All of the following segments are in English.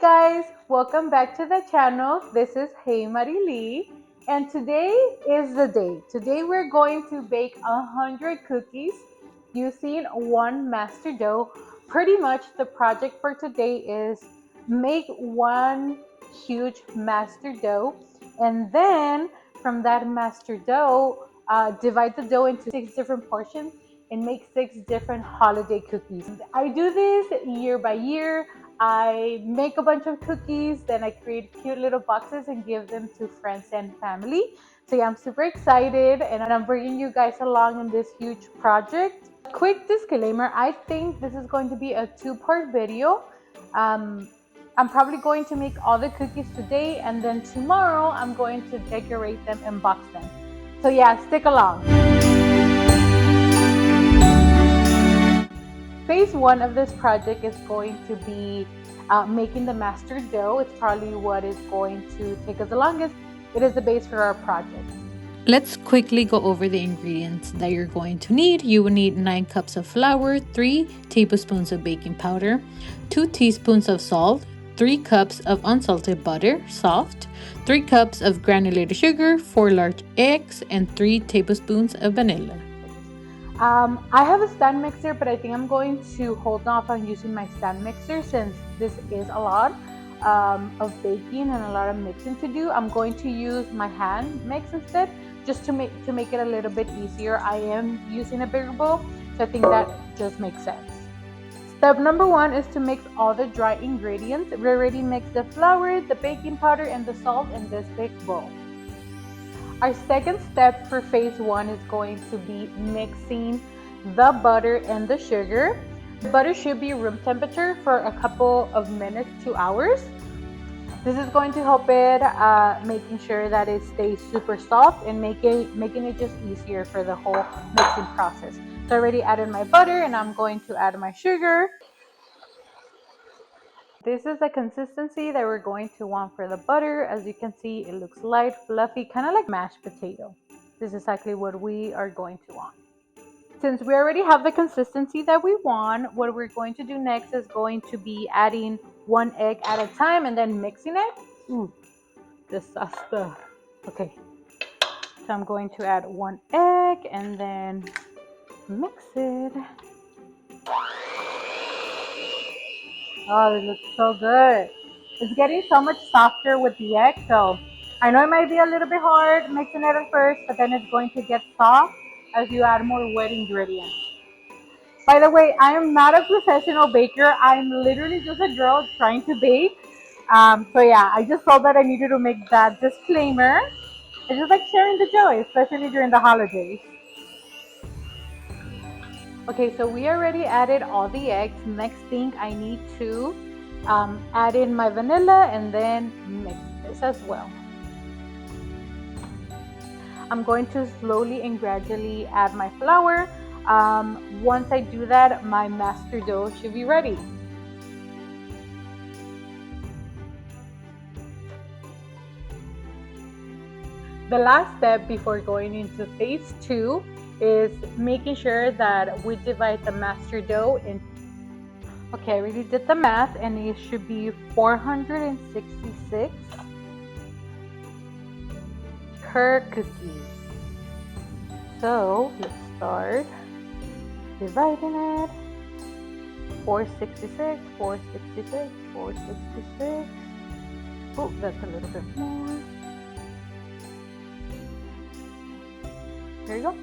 guys, welcome back to the channel. This is Hey Marilly, and today is the day. Today we're going to bake 100 cookies using one master dough. Pretty much the project for today is make one huge master dough, and then from that master dough, divide the dough into 6 different portions and make 6 different holiday cookies. I do this year by year. I make a bunch of cookies, then I create cute little boxes and give them to friends and family. So yeah, I'm super excited and I'm bringing you guys along in this huge project. Quick disclaimer, I think this is going to be a 2-part video. I'm probably going to make all the cookies today, and then tomorrow I'm going to decorate them and box them. So yeah, stick along. Phase 1 of this project is going to be making the master dough. It's probably what is going to take us the longest. It is the base for our project. Let's quickly go over the ingredients that you're going to need. You will need 9 cups of flour, 3 tablespoons of baking powder, 2 teaspoons of salt, 3 cups of unsalted butter, soft, 3 cups of granulated sugar, 4 large eggs, and 3 tablespoons of vanilla. I have a stand mixer, but I think I'm going to hold off on using my stand mixer since this is a lot of baking and a lot of mixing to do. I'm going to use my hand mix instead, just to make it a little bit easier. I am using a bigger bowl, so I think that just makes sense. Step number 1 is to mix all the dry ingredients. We already mixed the flour, the baking powder, and the salt in this big bowl. Our second step for phase 1 is going to be mixing the butter and the sugar. The butter should be room temperature for a couple of minutes to hours. This is going to help it making sure that it stays super soft and making it just easier for the whole mixing process. So I already added my butter and I'm going to add my sugar. This is the consistency that we're going to want for the butter. As you can see, it looks light, fluffy, kind of like mashed potato. This is exactly what we are going to want. Since we already have the consistency that we want, what we're going to do next is going to be adding 1 egg at a time and then mixing it. Ooh, disaster. Okay, so I'm going to add 1 egg and then mix it. Oh, it looks so good. It's getting so much softer with the egg, so I know it might be a little bit hard mixing it at first, but then it's going to get soft as you add more wet ingredients. By the way, I am not a professional baker. I'm literally just a girl trying to bake. So yeah, I just felt that I needed to make that disclaimer. It's just like sharing the joy, especially during the holidays. Okay, so we already added all the eggs. Next thing, I need to add in my vanilla and then mix this as well. I'm going to slowly and gradually add my flour. Once I do that, my master dough should be ready. The last step before going into phase 2 is making sure that we divide the master dough in. Okay, I already did the math and it should be 466 per cookie. So let's start dividing it. 466, 466, 466. Oh, that's a little bit more. There you go.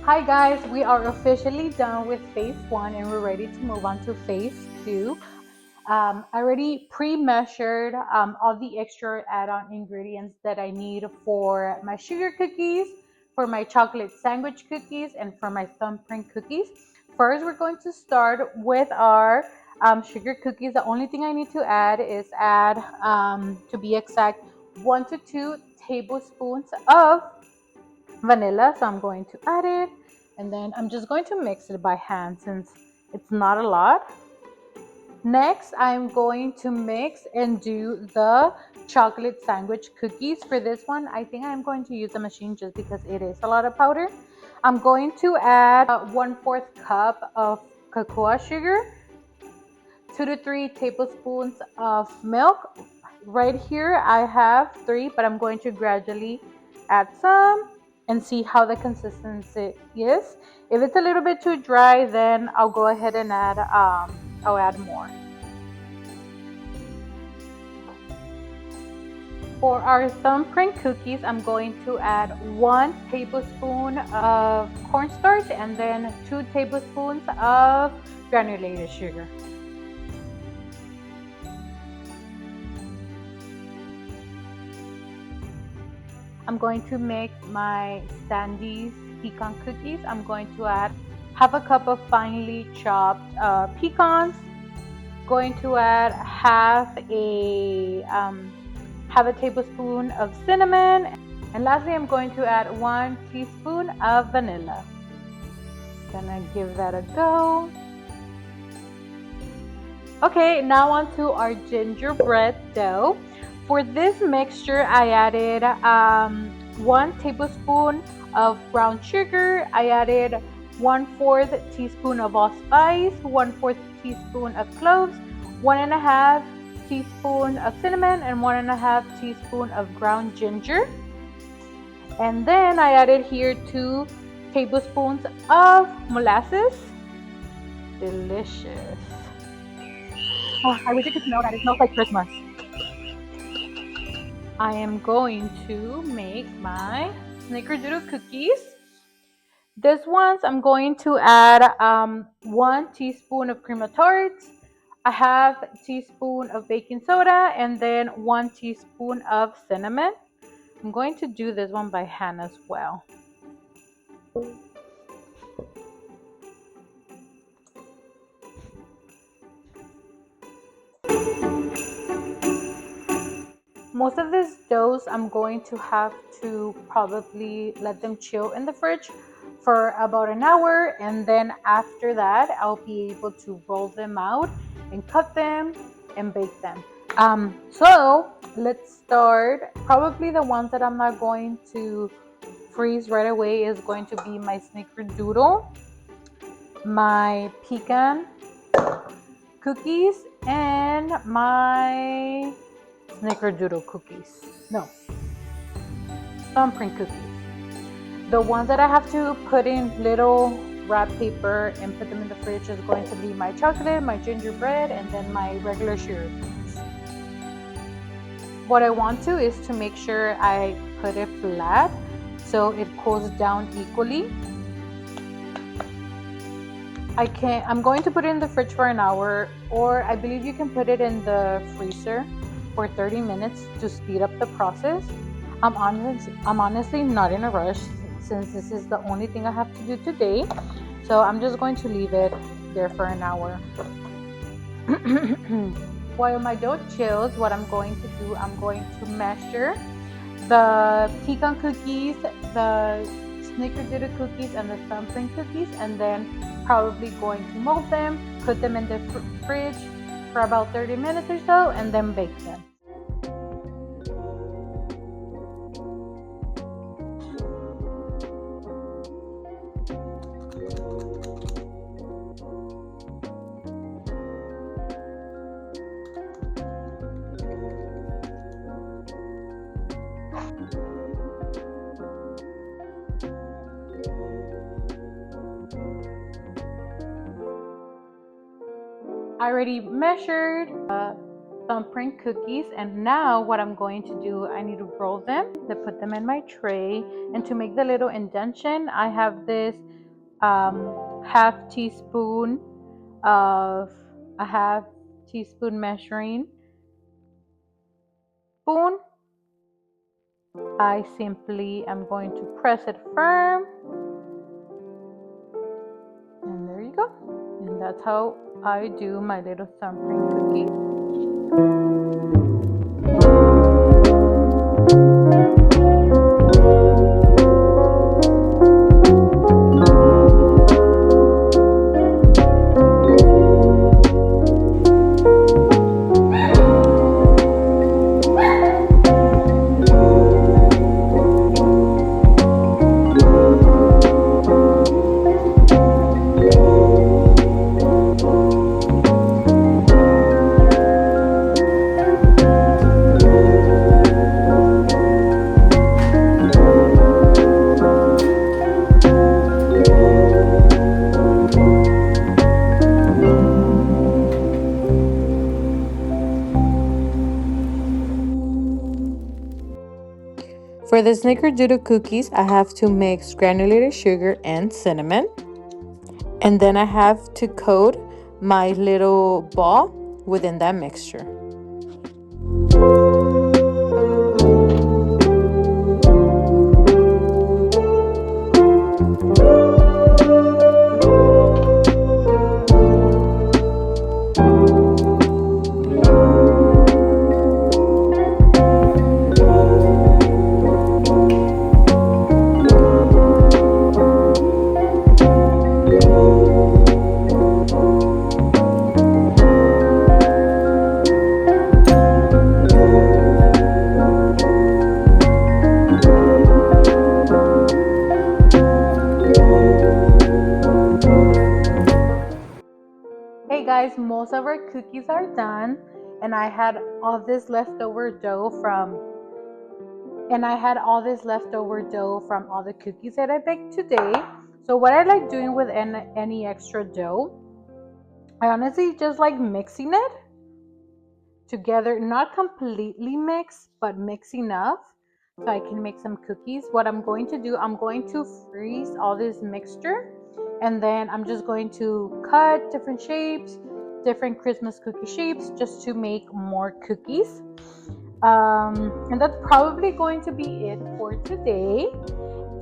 Hi guys, we are officially done with phase 1 and we're ready to move on to phase 2. I already pre-measured all the extra add-on ingredients that I need for my sugar cookies, for my chocolate sandwich cookies, and for my thumbprint cookies. First, we're going to start with our sugar cookies. The only thing I need to add is to be exact, 1 to 2 tablespoons of vanilla. So I'm going to add it and then I'm just going to mix it by hand since It's not a lot. Next, I'm going to mix and do the chocolate sandwich cookies. For this one, I think I'm going to use a machine just because it is a lot of powder. I'm going to add 1/4 cup of cocoa sugar, 2 to 3 tablespoons of milk. Right here I have 3, but I'm going to gradually add some and see how the consistency is. If it's a little bit too dry, then I'll go ahead and I'll add more. For our thumbprint cookies, I'm going to add 1 tablespoon of cornstarch and then 2 tablespoons of granulated sugar. I'm going to make my Sandies pecan cookies. I'm going to add half a cup of finely chopped pecans. Going to add half a tablespoon of cinnamon, and lastly I'm going to add 1 teaspoon of vanilla. Gonna give that a go. Okay, now on to our gingerbread dough. For this mixture, I added 1 tablespoon of brown sugar. I added 1/4 teaspoon of allspice, 1/4 teaspoon of cloves, 1.5 teaspoon of cinnamon, and 1.5 teaspoon of ground ginger. And then I added here 2 tablespoons of molasses. Delicious. Oh, I wish you could smell that. It smells like Christmas. I am going to make my Snickerdoodle cookies. This ones I'm going to add 1 teaspoon of cream of tarts, a half teaspoon of baking soda, and then 1 teaspoon of cinnamon. I'm going to do this one by hand as well. Most of these doughs I'm going to have to probably let them chill in the fridge for about an hour, and then after that I'll be able to roll them out and cut them and bake them. So let's start. Probably the ones that I'm not going to freeze right away is going to be my Snickerdoodle, my pecan cookies, and my Snickerdoodle cookies. No, thumbprint cookies. The ones that I have to put in little wrap paper and put them in the fridge is going to be my chocolate, my gingerbread, and then my regular sugar cookies. What I want to is to make sure I put it flat so it cools down equally. I'm going to put it in the fridge for an hour, or I believe you can put it in the freezer for 30 minutes to speed up the process. I'm honestly not in a rush since this is the only thing I have to do today. So I'm just going to leave it there for an hour. While my dough chills, what I'm going to do, I'm going to measure the pecan cookies, the Snickerdoodle cookies, and the thumbprint cookies, and then probably going to mold them, put them in the fridge for about 30 minutes or so, and then bake them. I already measured thumbprint cookies, and now what I'm going to do, I need to roll them to put them in my tray. And to make the little indentation, I have this half teaspoon measuring spoon. I simply am going to press it firm, and there you go. And that's how I do my little thumbprint cookie. For the Snickerdoodle cookies, I have to mix granulated sugar and cinnamon. And then I have to coat my little ball within that mixture. Hey guys, most of our cookies are done, and I had all this leftover dough from all the cookies that I baked today. So what I like doing with any extra dough, I honestly just like mixing it together, not completely mixed, but mix enough so I can make some cookies. What I'm going to do, I'm going to freeze all this mixture, and then I'm just going to cut different shapes, different Christmas cookie shapes, just to make more cookies. And that's probably going to be it for today.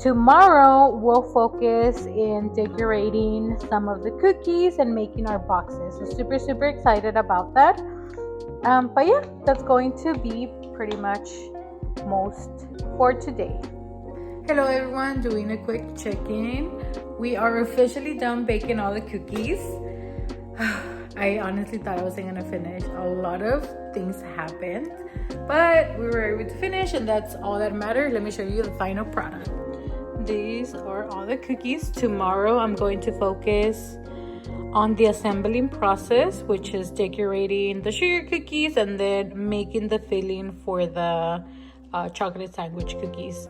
Tomorrow we'll focus in decorating some of the cookies and making our boxes. So super excited about that. But yeah, that's going to be pretty much most for today. Hello everyone, doing a quick check-in. We are officially done baking all the cookies. I honestly thought I wasn't gonna finish. A lot of things happened, but we were able to finish, and that's all that matters. Let me show you the final product. These are all the cookies. Tomorrow I'm going to focus on the assembling process, which is decorating the sugar cookies and then making the filling for the chocolate sandwich cookies.